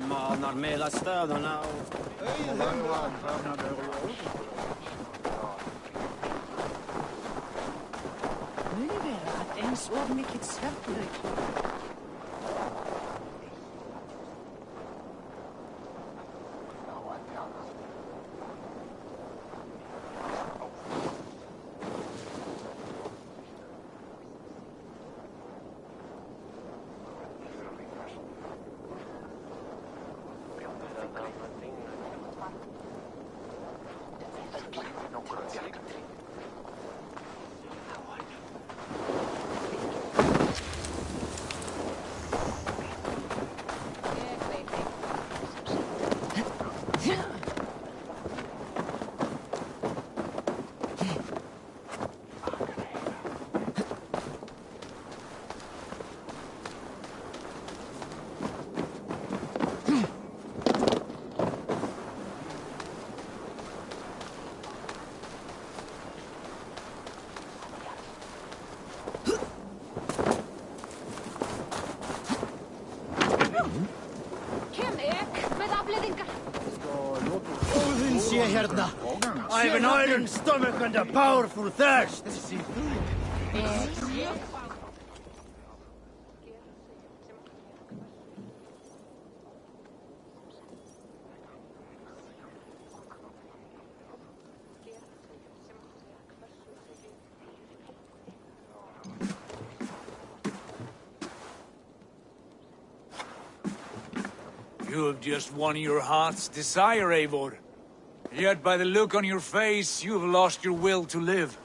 Manar meillä stöderna och... Nu är det att en så mycket svärtlyck. I have an iron stomach and a powerful thirst. You have just won your heart's desire, Eivor. Yet by the look on your face, you have lost your will to live.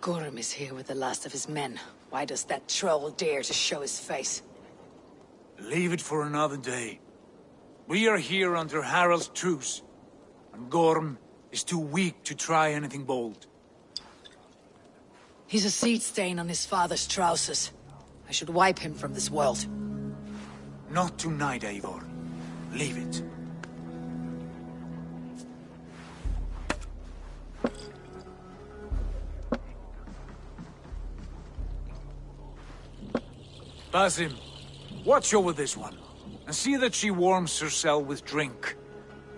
Gorm is here with the last of his men. Why does that troll dare to show his face? Leave it for another day. We are here under Harald's truce, and Gorm is too weak to try anything bold. He's a seed stain on his father's trousers. I should wipe him from this world. Not tonight, Eivor. Leave it. Basim, watch over this one, and see that she warms herself with drink.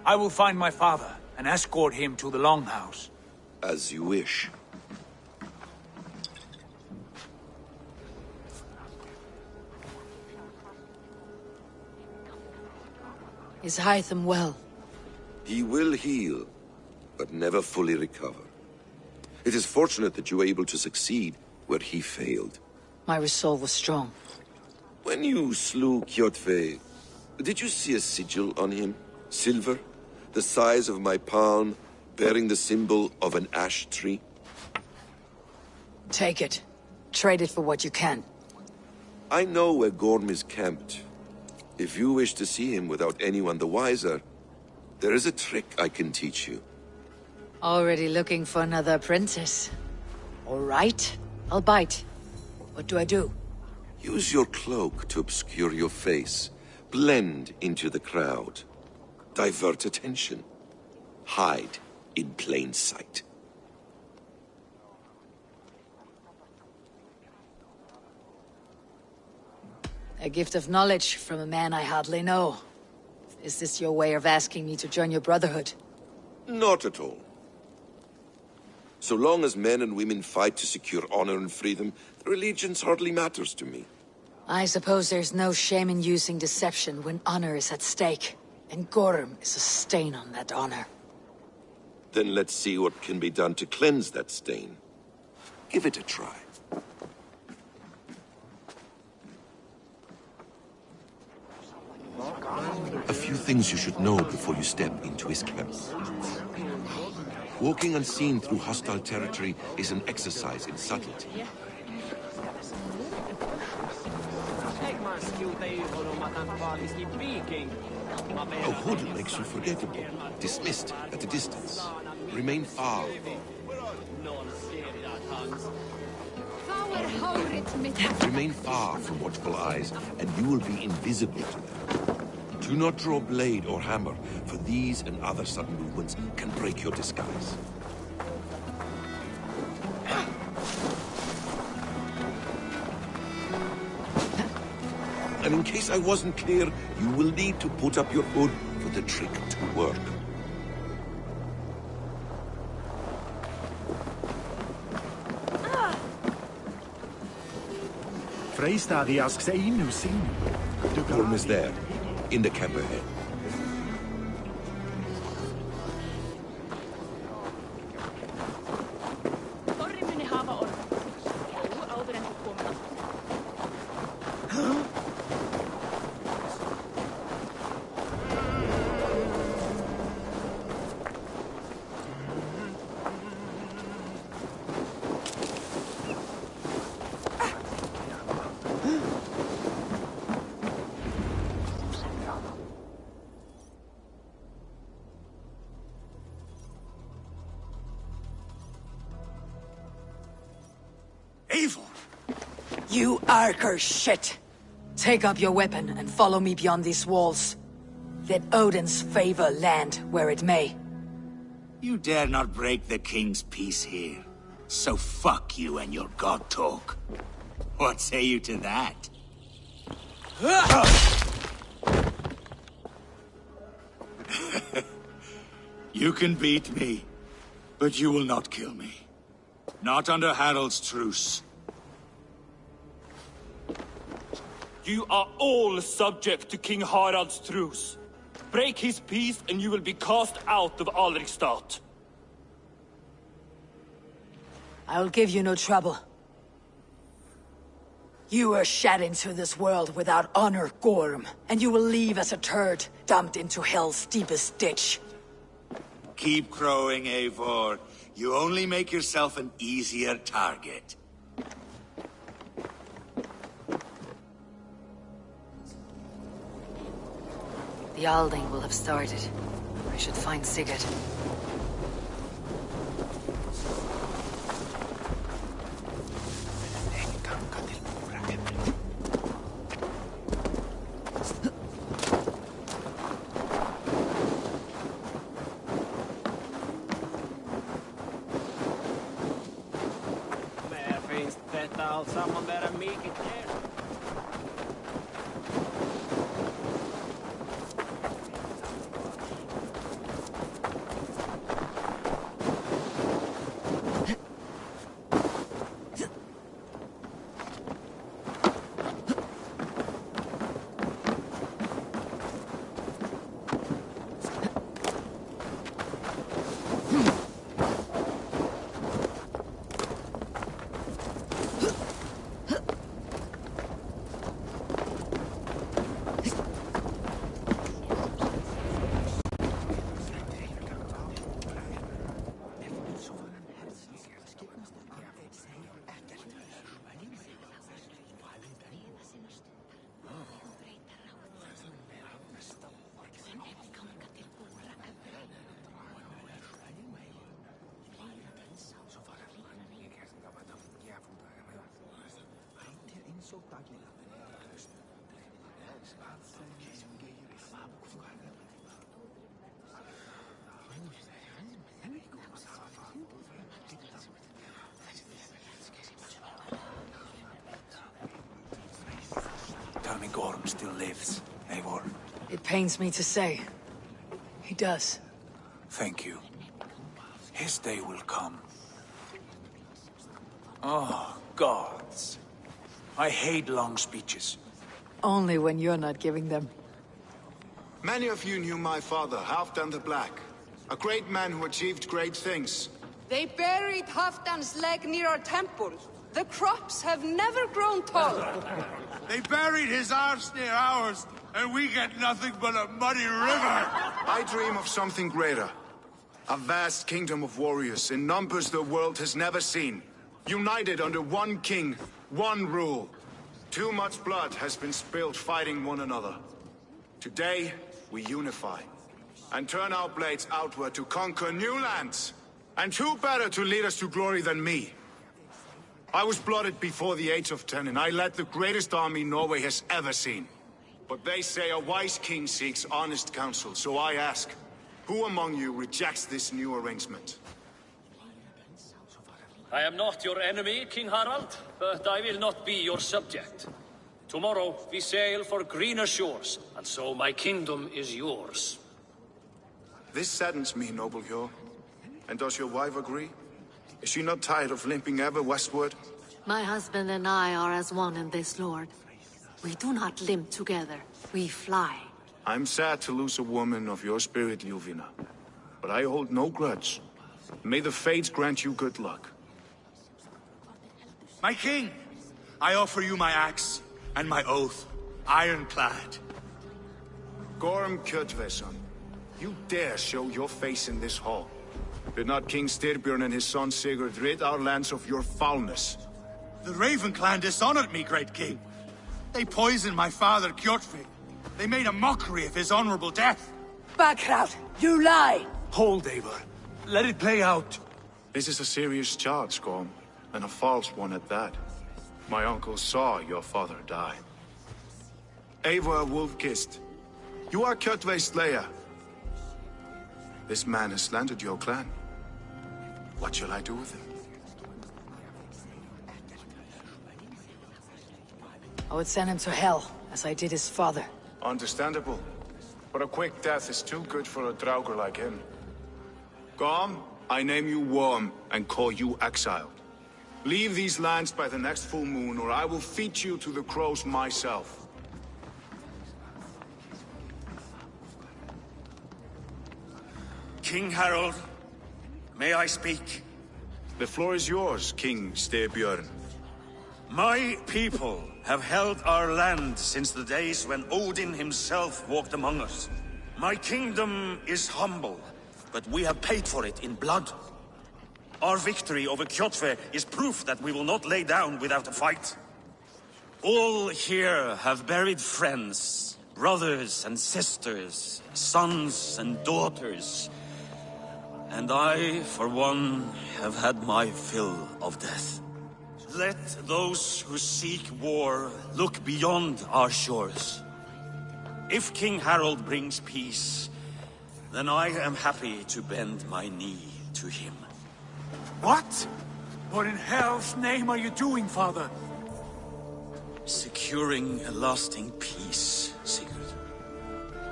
I will find my father and escort him to the Longhouse. As you wish. Is Hytham well? He will heal, but never fully recover. It is fortunate that you were able to succeed where he failed. My resolve was strong. When you slew Kjotve, did you see a sigil on him? Silver? The size of my palm, bearing the symbol of an ash tree? Take it. Trade it for what you can. I know where Gorm is camped. If you wish to see him without anyone the wiser, there is a trick I can teach you. Already looking for another apprentice. All right, I'll bite. What do I do? Use your cloak to obscure your face. Blend into the crowd. Divert attention. Hide in plain sight. A gift of knowledge from a man I hardly know. Is this your way of asking me to join your brotherhood? Not at all. So long as men and women fight to secure honor and freedom, their allegiance hardly matters to me. I suppose there's no shame in using deception when honor is at stake. And Gorm is a stain on that honor. Then let's see what can be done to cleanse that stain. Give it a try. A few things you should know before you step into his camp. Walking unseen through hostile territory is an exercise in subtlety. A hood makes you forgettable, dismissed at a distance. Remain far. Remain far from watchful eyes, and you will be invisible to them. Do not draw blade or hammer, for these and other sudden movements can break your disguise. And in case I wasn't clear, you will need to put up your hood for the trick to work. Gorm is there, in the camp ahead. You Arker shit! Take up your weapon and follow me beyond these walls. Let Odin's favor land where it may. You dare not break the king's peace here. So fuck you and your god talk. What say you to that? You can beat me, but you will not kill me. Not under Harald's truce. You are all subject to King Harald's truce. Break his peace and you will be cast out of Alrikstad. I will give you no trouble. You were shed into this world without honor, Gorm, and you will leave as a turd, dumped into hell's deepest ditch. Keep crowing, Eivor. You only make yourself an easier target. The Alding will have started. I should find Sigurd. Someone better make it there. me Gorm still lives, Eivor. It pains me to say. He does. Thank you. His day will come. Oh, gods. I hate long speeches. Only when you're not giving them. Many of you knew my father, Halfdan the Black. A great man who achieved great things. They buried Halfdan's leg near our temple. The crops have never grown taller. They buried his arse near ours, and we get nothing but a muddy river. I dream of something greater. A vast kingdom of warriors in numbers the world has never seen. United under one king, one rule. Too much blood has been spilled fighting one another. Today, we unify. And turn our blades outward to conquer new lands. And who better to lead us to glory than me? I was blooded before the age of 10, and I led the greatest army Norway has ever seen. But they say a wise king seeks honest counsel, so I ask, who among you rejects this new arrangement? I am not your enemy, King Harald, but I will not be your subject. Tomorrow we sail for greener shores, and so my kingdom is yours. This saddens me, noble Hjor. And does your wife agree? Is she not tired of limping ever westward? My husband and I are as one in this, Lord. We do not limp together, we fly. I'm sad to lose a woman of your spirit, Ljuvina. But I hold no grudge. May the fates grant you good luck. My king, I offer you my axe and my oath, ironclad. Gorm Kjotveson, you dare show your face in this hall. Did not King Styrbjörn and his son Sigurd rid our lands of your foulness? The Raven clan dishonored me, great king. They poisoned my father, Kjotve. They made a mockery of his honorable death. Backrout, you lie! Hold, Eivor. Let it play out. This is a serious charge, Gorm, and a false one at that. My uncle saw your father die. Eivor Wolf-Kissed, you are Kjotve's slayer. This man has slandered your clan. What shall I do with him? I would send him to hell, as I did his father. Understandable. But a quick death is too good for a Draugr like him. Gorm, I name you Worm and call you exiled. Leave these lands by the next full moon, or I will feed you to the crows myself. King Harald, may I speak? The floor is yours, King Styrbjörn. My people have held our land since the days when Odin himself walked among us. My kingdom is humble, but we have paid for it in blood. Our victory over Kjotve is proof that we will not lay down without a fight. All here have buried friends, brothers and sisters, sons and daughters. And I, for one, have had my fill of death. Let those who seek war look beyond our shores. If King Harald brings peace, then I am happy to bend my knee to him. What? What in hell's name are you doing, father? Securing a lasting peace, Sigurd.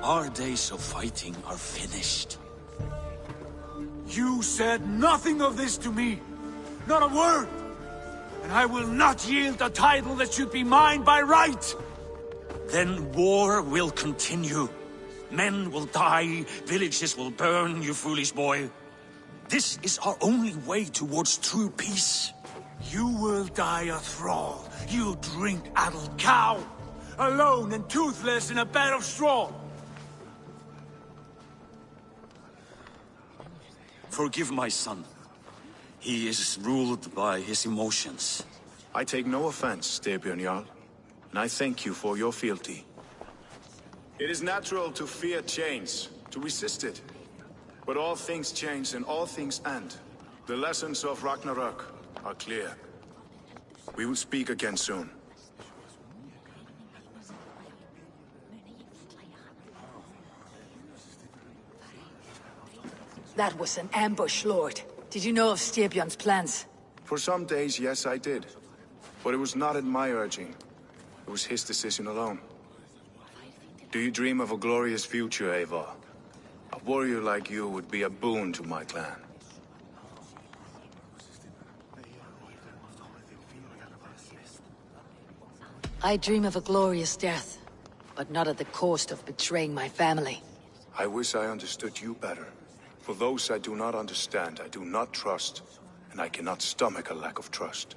Our days of fighting are finished. You said nothing of this to me. Not a word. And I will not yield a title that should be mine by right. Then war will continue. Men will die, villages will burn, you foolish boy. This is our only way towards true peace. You will die a thrall, you drink-addled cow. Alone and toothless in a bed of straw. Forgive my son. He is ruled by his emotions. I take no offense, Styrbjörn Jarl, and I thank you for your fealty. It is natural to fear change, to resist it. But all things change and all things end. The lessons of Ragnarok are clear. We will speak again soon. That was an ambush, Lord. Did you know of Styrbjörn's plans? For some days, yes, I did. But it was not at my urging. It was his decision alone. Do you dream of a glorious future, Eivor? A warrior like you would be a boon to my clan. I dream of a glorious death, but not at the cost of betraying my family. I wish I understood you better. For those I do not understand, I do not trust, and I cannot stomach a lack of trust.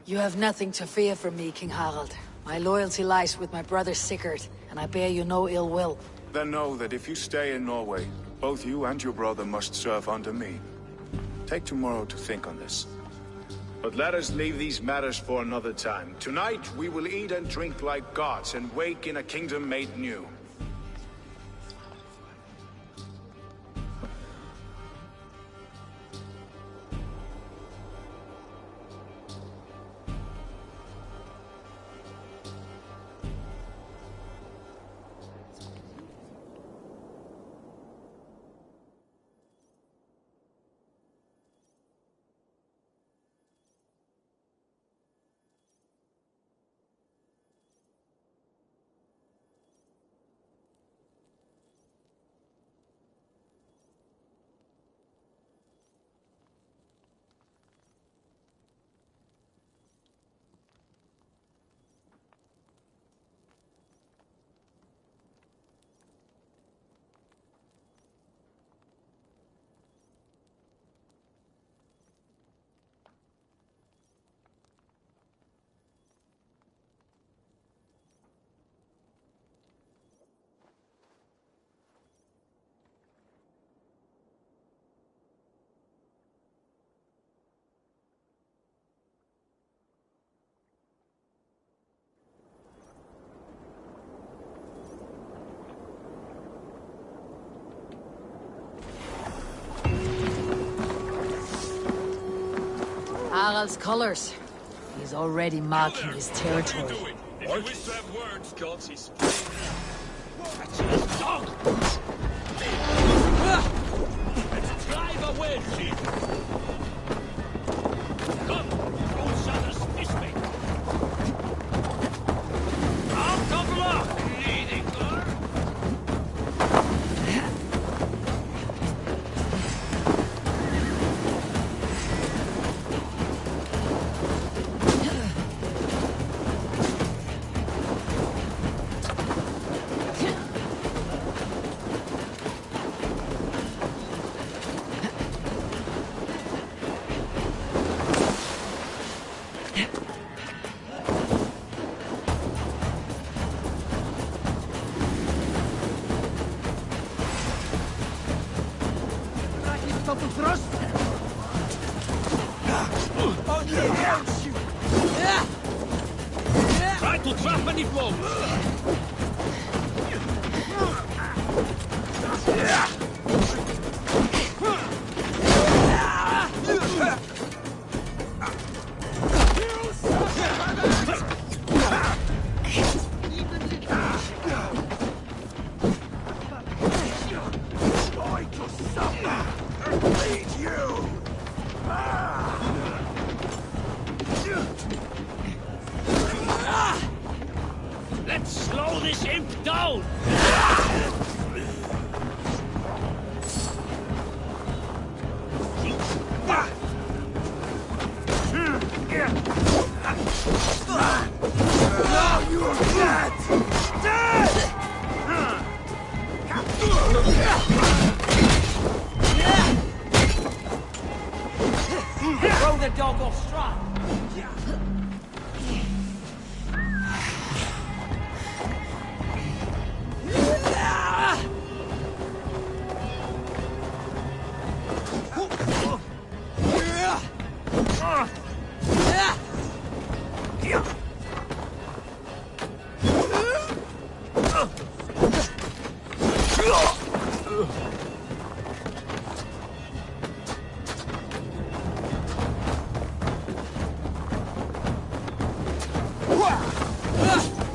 You have nothing to fear from me, King Harald. My loyalty lies with my brother Sigurd, and I bear you no ill will. Then know that if you stay in Norway, both you and your brother must serve under me. Take tomorrow to think on this. But let us leave these matters for another time. Tonight, we will eat and drink like gods and wake in a kingdom made new. Harald's colors. He's already marking his territory. What are you doing? If you wish to have words, gods, he's dog! Let's drive away, chief! Come, throw Sanders this way! Out of luck, leading girl! Try to trap any blows! Let's slow this imp down! Now you're dead! Dead! Throw the dog off stride!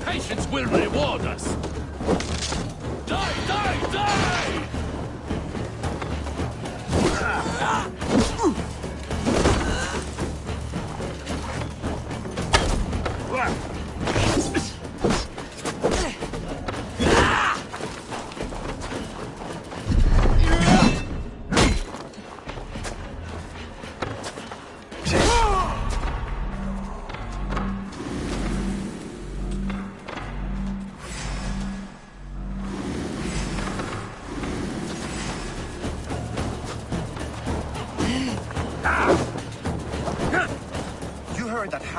Patience will reward us! Die, die, die!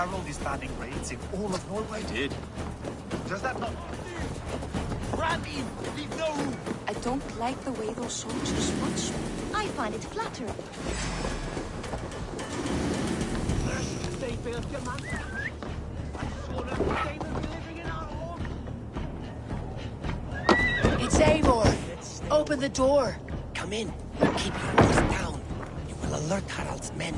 Harold is banning raids in all of Norway? I did. Does that not... Ram in! Leave no room! I don't like the way those soldiers watch me. I find it flattering. It's Eivor! Open the door! Come in, but keep your voice down. You will alert Harald's men.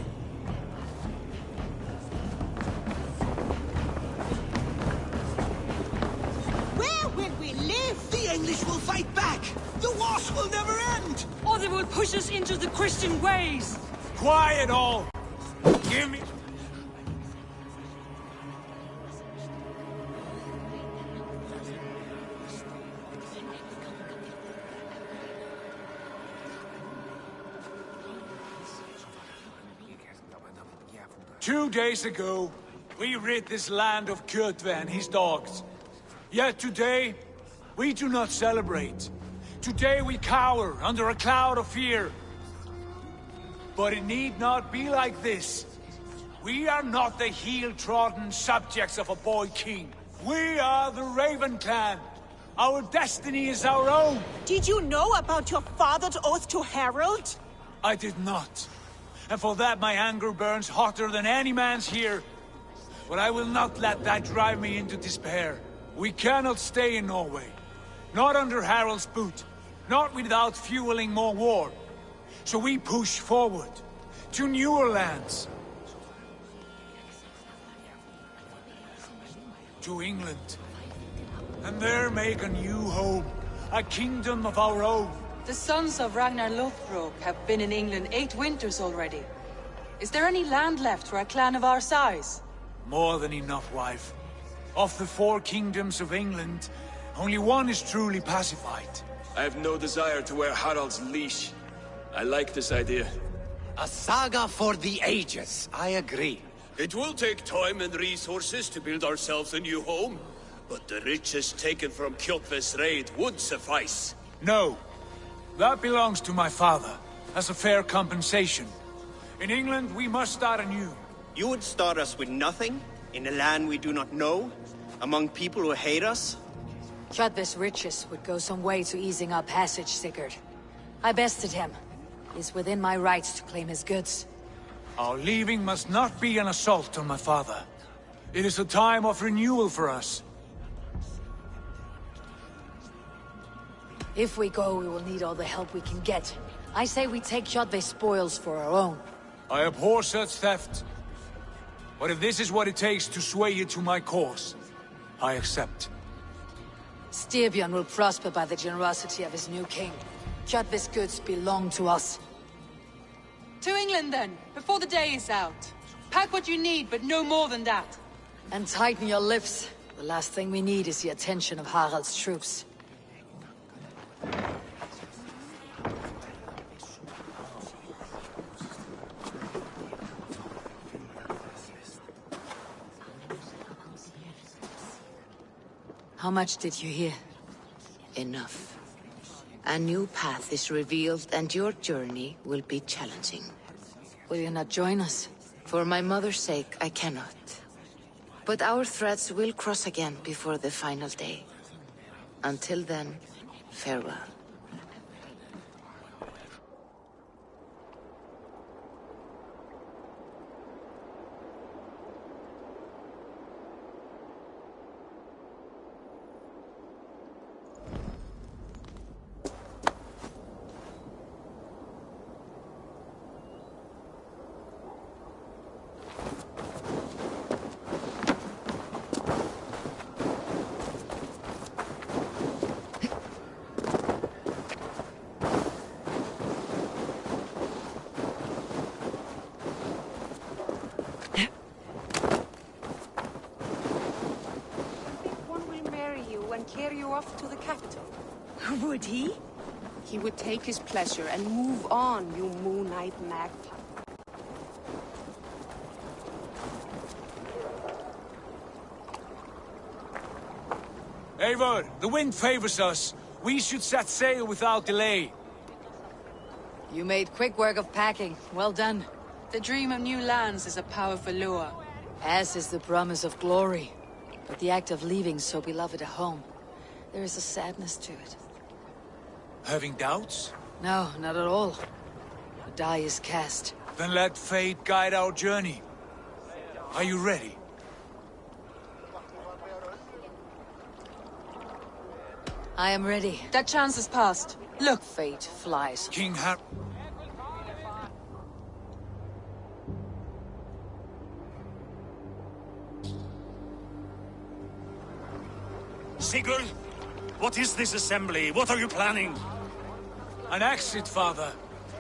Where will we live? The English will fight back! The wars will never end! Or they will push us into the Christian ways! Quiet all! Give me... 2 days ago, we rid this land of Kjotve and his dogs. Yet today, we do not celebrate. Today we cower under a cloud of fear. But it need not be like this. We are not the heel-trodden subjects of a boy king. We are the Raven clan. Our destiny is our own. Did you know about your father's oath to Harold? I did not. And for that my anger burns hotter than any man's here. But I will not let that drive me into despair. We cannot stay in Norway. Not under Harald's boot. Not without fueling more war. So we push forward. To newer lands. To England. And there make a new home. A kingdom of our own. The sons of Ragnar Lothbrok have been in England 8 winters already. Is there any land left for a clan of our size? More than enough, wife. Of the 4 kingdoms of England, only one is truly pacified. I have no desire to wear Harald's leash. I like this idea. A saga for the ages, I agree. It will take time and resources to build ourselves a new home, but the riches taken from Kjotve's raid would suffice. No. That belongs to my father, as a fair compensation. In England, we must start anew. You would start us with nothing? In a land we do not know? Among people who hate us? Kjotve's riches would go some way to easing our passage, Sigurd. I bested him. It's within my rights to claim his goods. Our leaving must not be an assault on my father. It is a time of renewal for us. If we go, we will need all the help we can get. I say we take Kjotve's spoils for our own. I abhor such theft. But if this is what it takes to sway you to my cause, I accept. Styrbjörn will prosper by the generosity of his new king. Kjotve's goods belong to us. To England, then, before the day is out. Pack what you need, but no more than that. And tighten your lips. The last thing we need is the attention of Harald's troops. How much did you hear? Enough. A new path is revealed, and your journey will be challenging. Will you not join us? For my mother's sake, I cannot. But our threads will cross again before the final day. Until then, farewell. Carry you off to the capital. Would he? He would take his pleasure and move on, you moon-eyed magpie. Eivor, the wind favors us. We should set sail without delay. You made quick work of packing. Well done. The dream of new lands is a powerful lure. As is the promise of glory. But the act of leaving so beloved a home, there is a sadness to it. Having doubts? No, not at all. The die is cast. Then let fate guide our journey. Are you ready? I am ready. That chance is past. Look. Fate flies. King Har... Sigurd, what is this assembly? What are you planning? An exit, father.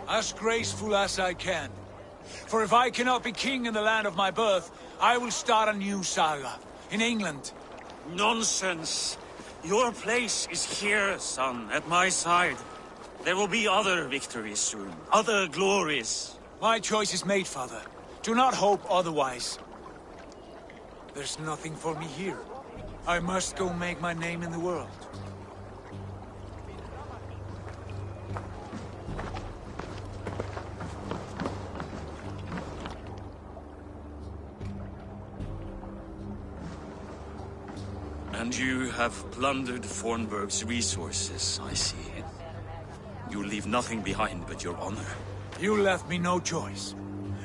As graceful as I can. For if I cannot be king in the land of my birth, I will start a new saga. In England. Nonsense. Your place is here, son, at my side. There will be other victories soon. Other glories. My choice is made, father. Do not hope otherwise. There's nothing for me here. I must go make my name in the world. And you have plundered Fornburg's resources, I see. You leave nothing behind but your honor. You left me no choice.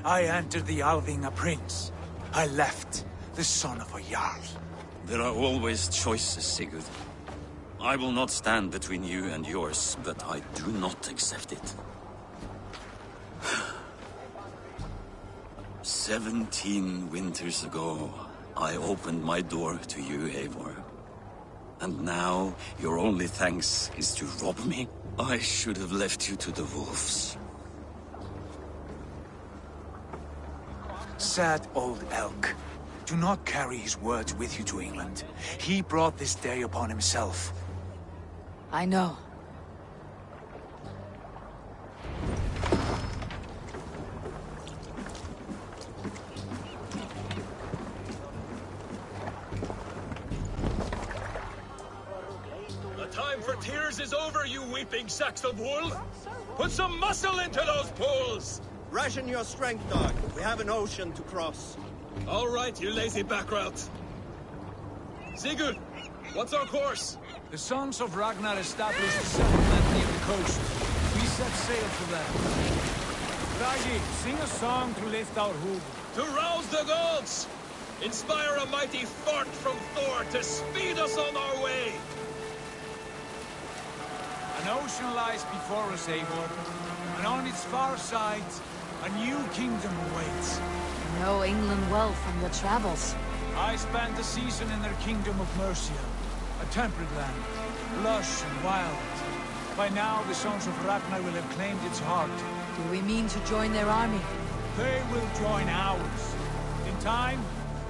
I entered the Alving a prince. I left the son of a Jarl. There are always choices, Sigurd. I will not stand between you and yours, but I do not accept it. 17 winters ago, I opened my door to you, Eivor. And now, your only thanks is to rob me? I should have left you to the wolves. Sad old elk. Do not carry his words with you to England. He brought this day upon himself. I know. The time for tears is over, you weeping sacks of wool! Put some muscle into those pulls! Ration your strength, dog. We have an ocean to cross. All right, you lazy backrout. Sigurd, what's our course? The sons of Ragnar established a settlement near the coast. We set sail for them. Bragi, sing a song to lift our hoof. To rouse the gods! Inspire a mighty fart from Thor to speed us on our way! An ocean lies before us, Eivor, and on its far side, a new kingdom awaits. You know England well from your travels. I spent a season in their kingdom of Mercia, a temperate land, lush and wild. By now, the sons of Ragnar will have claimed its heart. Do we mean to join their army? They will join ours. In time,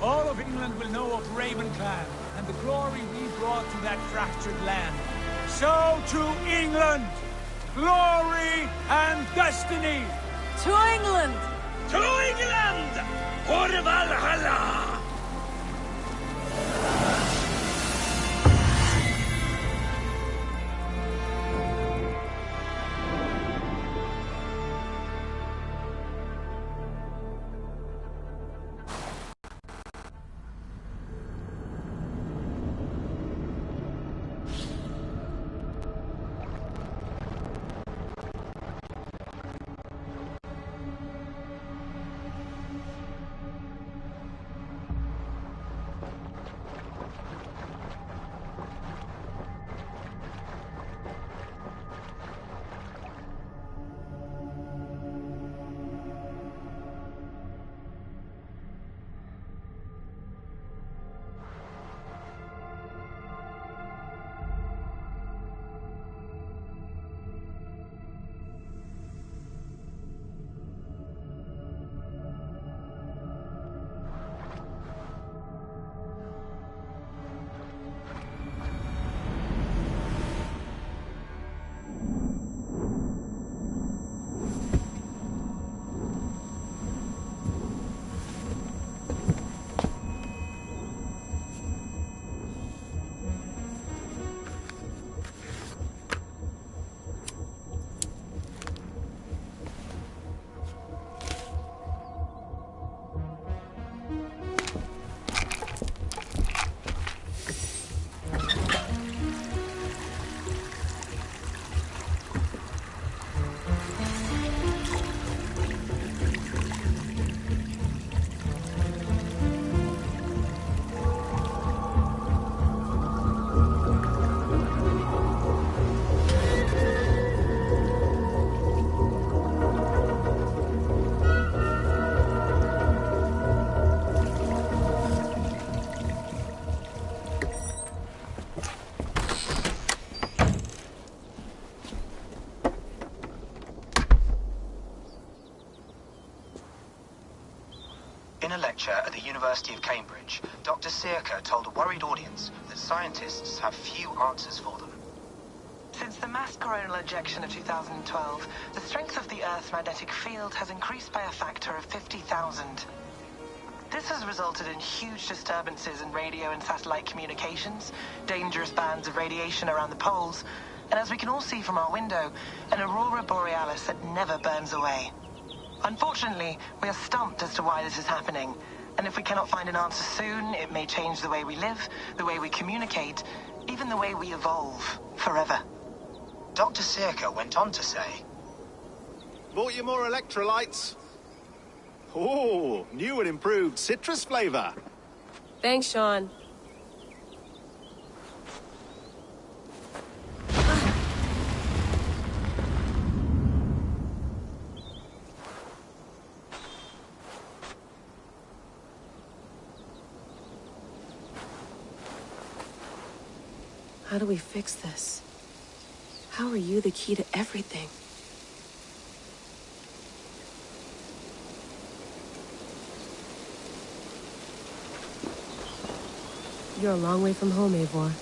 all of England will know of Raven Clan and the glory we brought to that fractured land. So to England! Glory and destiny! To England! To England! For Valhalla! a lecture at the University of Cambridge, Dr. Circa told a worried audience that scientists have few answers for them. Since the mass coronal ejection of 2012, the strength of the Earth's magnetic field has increased by a factor of 50,000. This has resulted in huge disturbances in radio and satellite communications, dangerous bands of radiation around the poles, and as we can all see from our window, an aurora borealis that never burns away. Unfortunately, we are stumped as to why this is happening, and if we cannot find an answer soon, it may change the way we live, the way we communicate, even the way we evolve, forever. Dr. Circa went on to say, Bought you more electrolytes? Oh, new and improved citrus flavor. Thanks, Sean. How do we fix this? How are you the key to everything? You're a long way from home, Eivor.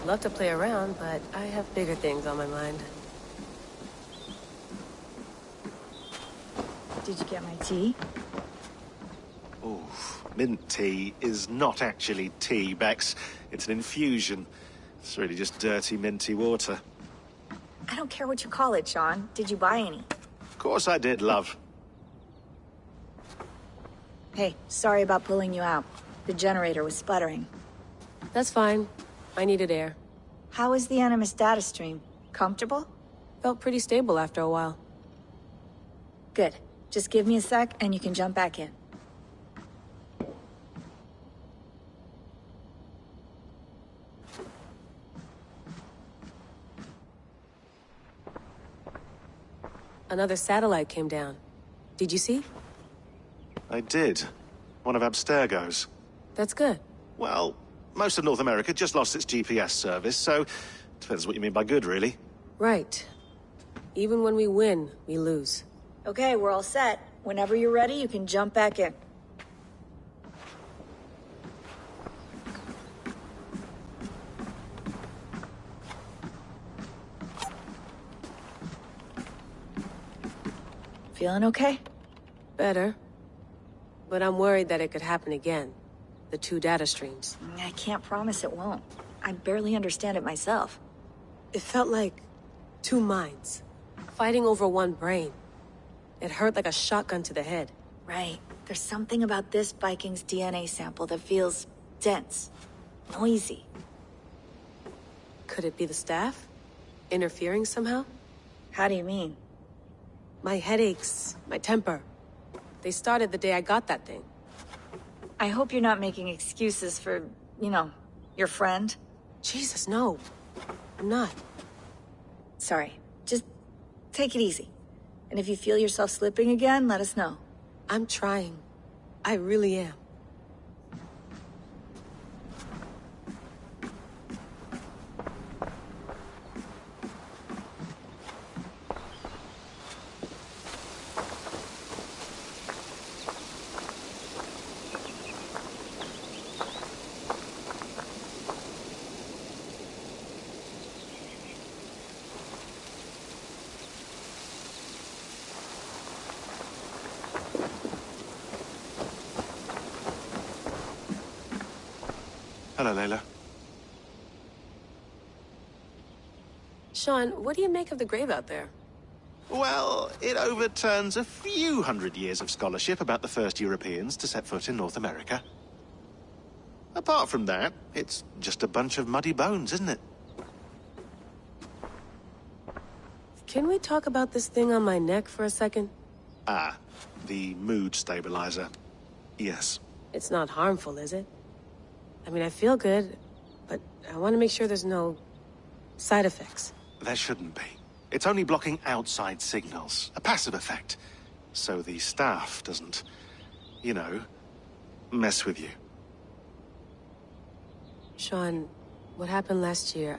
I'd love to play around, but I have bigger things on my mind. Did you get my tea? Oof. Mint tea is not actually tea, Bex. It's an infusion. It's really just dirty, minty water. I don't care what you call it, Sean. Did you buy any? Of course I did, love. Hey, sorry about pulling you out. The generator was sputtering. That's fine. I needed air. How is the Animus data stream? Comfortable? Felt pretty stable after a while. Good. Just give me a sec and you can jump back in. Another satellite came down. Did you see? I did. One of Abstergo's. That's good. Well, most of North America just lost its GPS service, so depends what you mean by good, really. Right. Even when we win, we lose. Okay, we're all set. Whenever you're ready, you can jump back in. Feeling okay? Better. But I'm worried that it could happen again. The two data streams. I can't promise it won't. I barely understand it myself. It felt like two minds, fighting over one brain. It hurt like a shotgun to the head. Right. There's something about this Viking's DNA sample that feels dense, noisy. Could it be the staff? Interfering somehow? How do you mean? My headaches, my temper. They started the day I got that thing. I hope you're not making excuses for, you know, your friend. Jesus, no. I'm not. Sorry. Just take it easy. And if you feel yourself slipping again, let us know. I'm trying. I really am. Hello, Layla. Sean, what do you make of the grave out there? Well, it overturns a few hundred years of scholarship about the first Europeans to set foot in North America. Apart from that, it's just a bunch of muddy bones, isn't it? Can we talk about this thing on my neck for a second? Ah, the mood stabilizer. Yes. It's not harmful, is it? I mean, I feel good, but I want to make sure there's no side effects. There shouldn't be. It's only blocking outside signals, a passive effect. So the staff doesn't, you know, mess with you. Sean, what happened last year,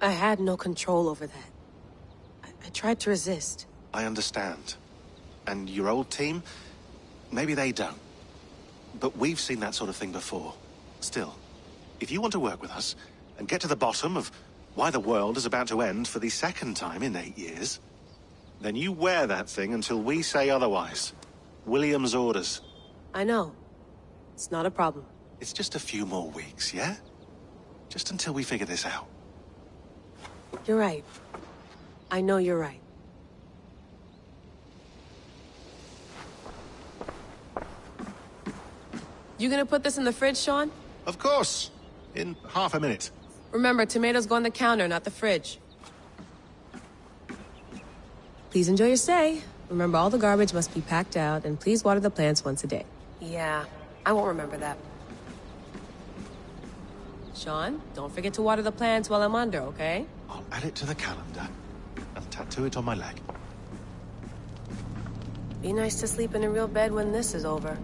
I had no control over that. I tried to resist. I understand. And your old team, maybe they don't. But we've seen that sort of thing before. Still, if you want to work with us and get to the bottom of why the world is about to end for the second time in 8 years, then you wear that thing until we say otherwise. William's orders. I know. It's not a problem. It's just a few more weeks, yeah? Just until we figure this out. You're right. I know you're right. You gonna put this in the fridge, Sean? Of course. In half a minute. Remember, tomatoes go on the counter, not the fridge. Please enjoy your stay. Remember, all the garbage must be packed out, and please water the plants once a day. Yeah, I won't remember that. Sean, don't forget to water the plants while I'm under, okay? I'll add it to the calendar and tattoo it on my leg. Be nice to sleep in a real bed when this is over.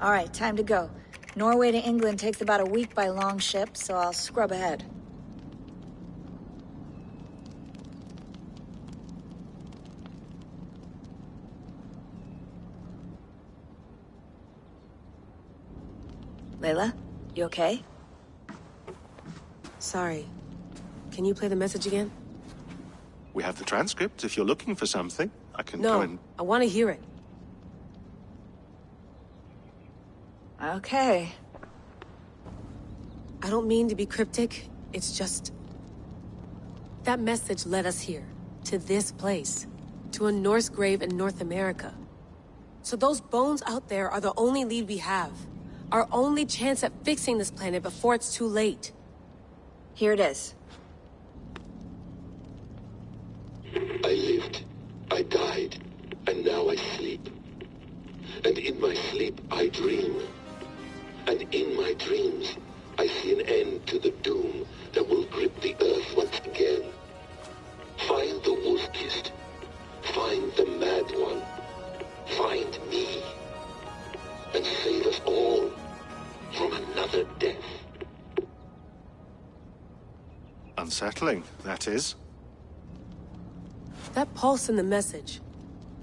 All right, time to go. Norway to England takes about a week by long ship, so I'll scrub ahead. Layla, you okay? Sorry. Can you play the message again? We have the transcript. If you're looking for something, I can No, go and... I want to hear it. Okay. I don't mean to be cryptic. It's just... that message led us here. To this place. To a Norse grave in North America. So those bones out there are the only lead we have. Our only chance at fixing this planet before it's too late. Here it is. I lived, I died, and now I sleep. And in my sleep I dream. And in my dreams I see an end to the doom that will grip the earth once again. Find the wolf-kissed. Find the mad one. Find me. And save us all from another death. Unsettling, that is. That pulse in the message.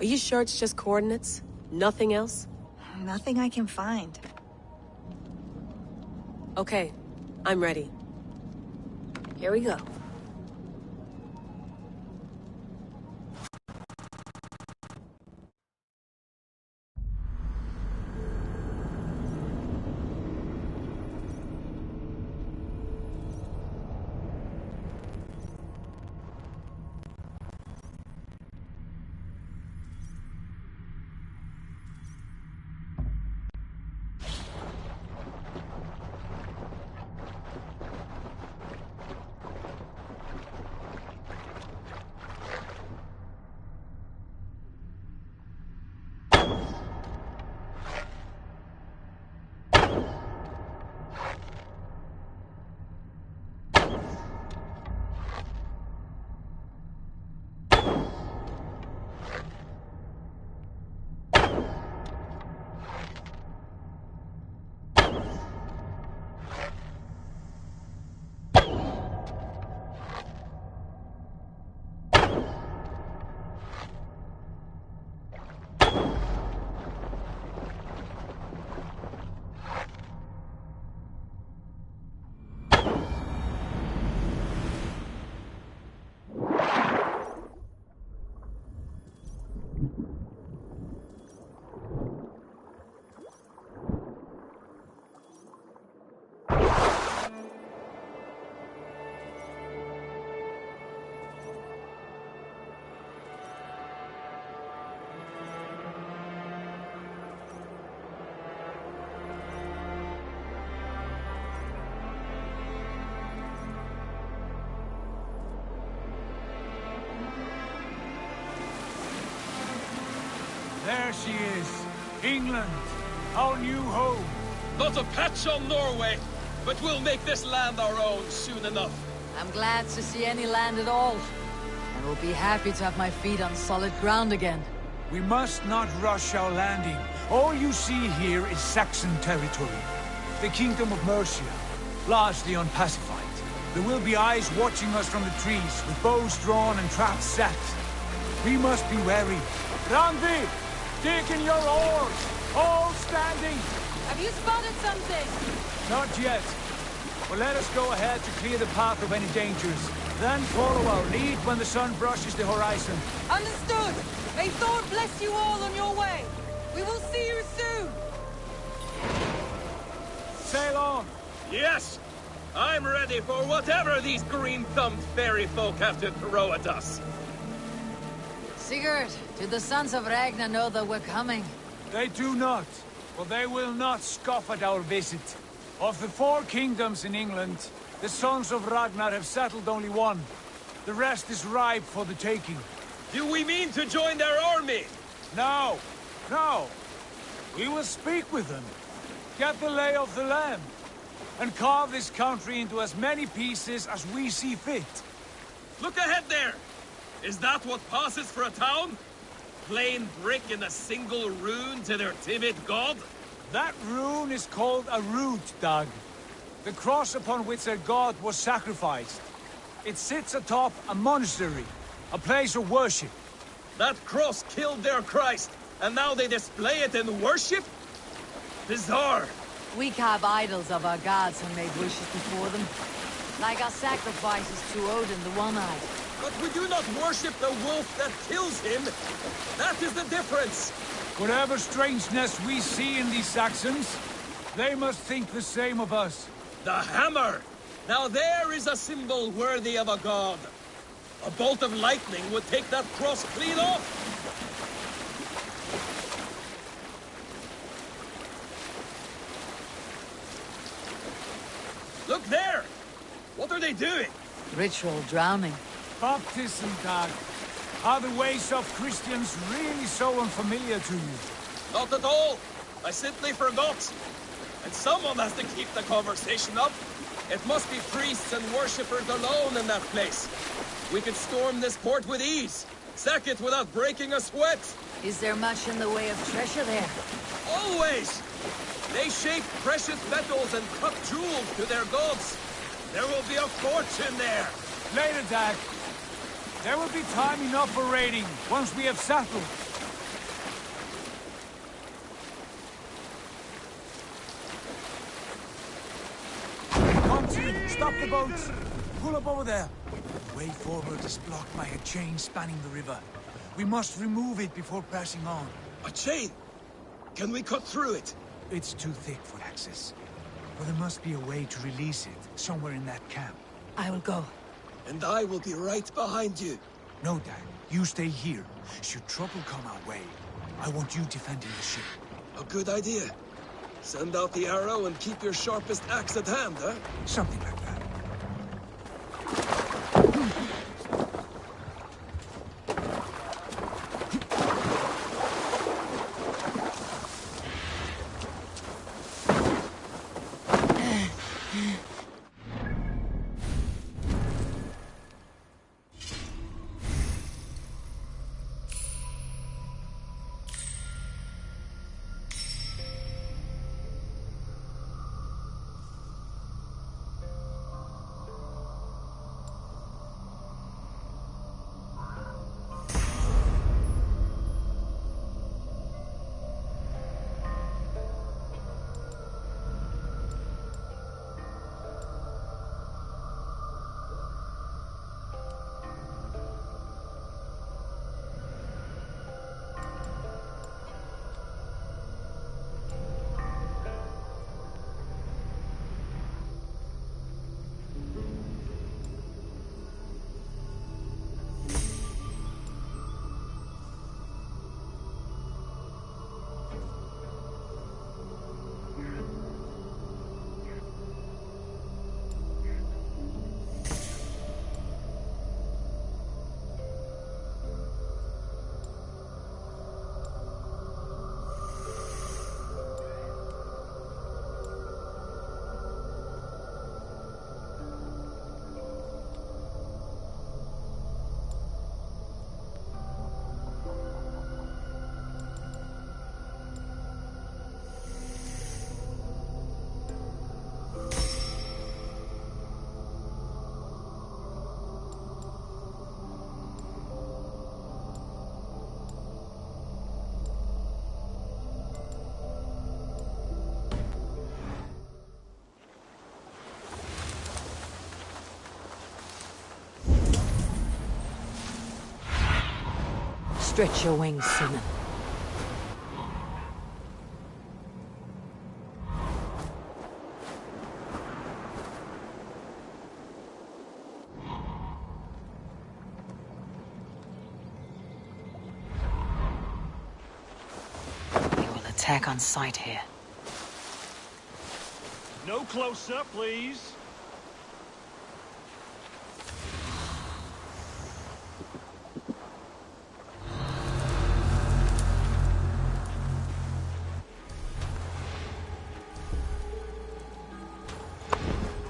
Are you sure it's just coordinates? Nothing else? Nothing I can find. Okay, I'm ready. Here we go. There she is. England, our new home. Not a patch on Norway, but we'll make this land our own soon enough. I'm glad to see any land at all. And will be happy to have my feet on solid ground again. We must not rush our landing. All you see here is Saxon territory. The Kingdom of Mercia, largely unpacified. There will be eyes watching us from the trees, with bows drawn and traps set. We must be wary. Randi! Dig in your oars! All standing! Have you spotted something? Not yet. But let us go ahead to clear the path of any dangers. Then follow our lead when the sun brushes the horizon. Understood! May Thor bless you all on your way! We will see you soon! Sail on! Yes! I'm ready for whatever these green-thumbed fairy folk have to throw at us. Sigurd, do the sons of Ragnar know that we're coming? They do not. But they will not scoff at our visit. Of the 4 kingdoms in England, the sons of Ragnar have settled only one. The rest is ripe for the taking. Do we mean to join their army? No. No. We will speak with them. Get the lay of the land. And carve this country into as many pieces as we see fit. Look ahead there! Is that what passes for a town? Plain brick and a single rune to their timid god? That rune is called a root, Doug. The cross upon which their god was sacrificed. It sits atop a monastery, a place of worship. That cross killed their Christ, and now they display it in worship? Bizarre. We carve idols of our gods and make wishes before them. Like our sacrifices to Odin, the One-Eyed. But we do not worship the wolf that kills him. That is the difference. Whatever strangeness we see in these Saxons, they must think the same of us. The hammer! Now there is a symbol worthy of a god. A bolt of lightning would take that cross clean off. Look there! What are they doing? Ritual drowning. Baptism, Doug. Are the ways of Christians really so unfamiliar to you? Not at all. I simply forgot. And someone has to keep the conversation up. It must be priests and worshippers alone in that place. We could storm this port with ease. Sack it without breaking a sweat. Is there much in the way of treasure there? Always! They shape precious metals and cut jewels to their gods. There will be a fortune there. Later, Dad. There will be time enough for raiding, once we have settled. Thompson, stop the boats. Pull up over there. The way forward is blocked by a chain spanning the river. We must remove it before passing on. A chain? Can we cut through it? It's too thick for access. But there must be a way to release it, somewhere in that camp. I will go. And I will be right behind you. No, Dad. You stay here. Should trouble come our way, I want you defending the ship. A good idea. Send out the arrow and keep your sharpest axe at hand, huh? Something like that. Stretch your wings, seaman. They will attack on sight here. No closer, please.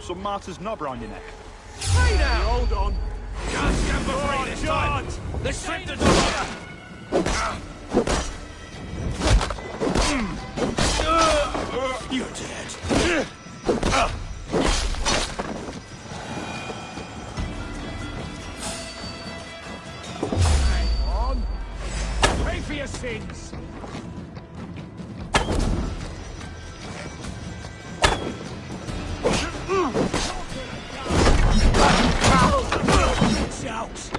Some martyr's knob around your neck. Hey now! Hold on. Can't stand for free this time. Let's strip the door. You're dead. Hang on. Pay for your sins. Shouts.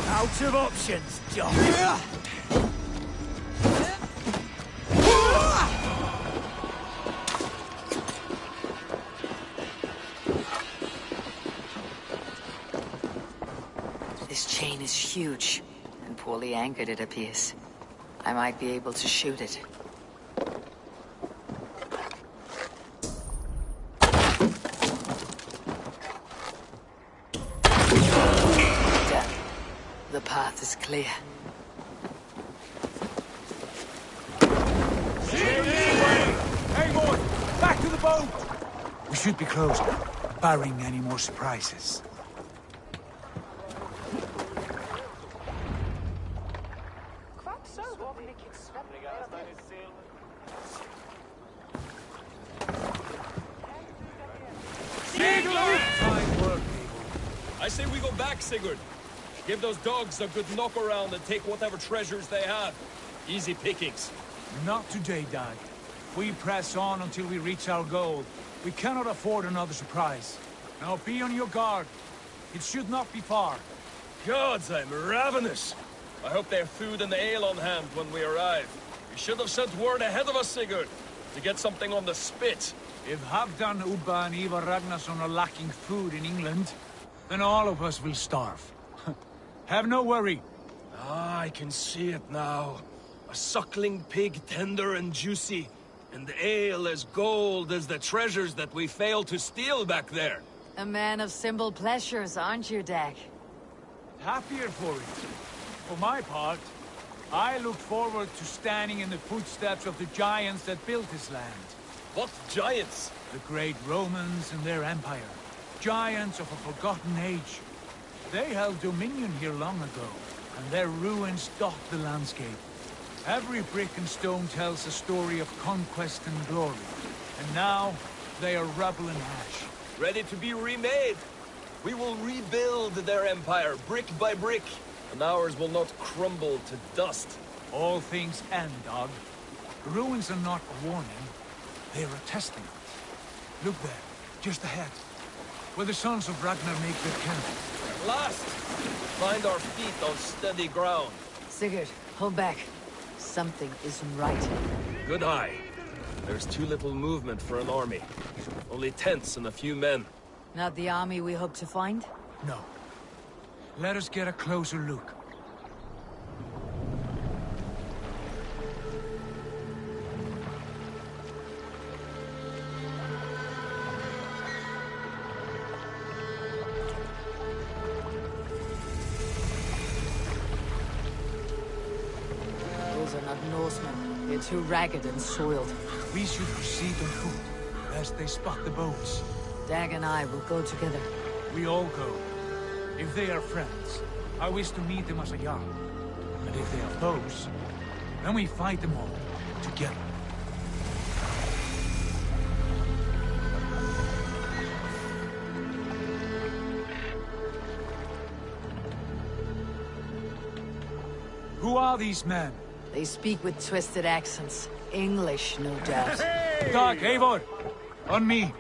Out of options, Doc. This chain is huge, and poorly anchored, it appears. I might be able to shoot it. Done. The path is clear. Hey, boy! Back to the boat! We should be close, barring any more surprises. Fine work, people. I say we go back, Sigurd. Give those dogs a good knock around and take whatever treasures they have. Easy pickings. Not today, Dad. We press on until we reach our goal. We cannot afford another surprise. Now be on your guard. It should not be far. Gods, I'm ravenous. I hope they have food and ale on hand when we arrive. You should have sent word ahead of us, Sigurd, to get something on the spit. If Halfdan, Ubba and Ivar Ragnarsson are lacking food in England, then all of us will starve. Have no worry. Ah, I can see it now. A suckling pig, tender and juicy, and ale as gold as the treasures that we failed to steal back there. A man of simple pleasures, aren't you, Dag? Happier for it. For my part, I look forward to standing in the footsteps of the giants that built this land. What giants? The great Romans and their empire. Giants of a forgotten age. They held dominion here long ago, and their ruins dot the landscape. Every brick and stone tells a story of conquest and glory. And now, they are rubble and ash. Ready to be remade. We will rebuild their empire, brick by brick, and ours will not crumble to dust. All things end, Dog. The ruins are not a warning. They are a testament. Look there, just ahead, where the sons of Ragnar make their camp. At last! Find our feet on steady ground. Sigurd, hold back. Something isn't right. Good eye. There's too little movement for an army. Only tents and a few men. Not the army we hope to find? No. Let us get a closer look. Norsemen. They're too ragged and soiled. We should proceed on foot, lest they spot the boats. Dag and I will go together. We all go. If they are friends, I wish to meet them as a Jarl. And if they are foes, then we fight them all, together. Who are these men? They speak with twisted accents. English, no doubt. Doc, Eivor! On me.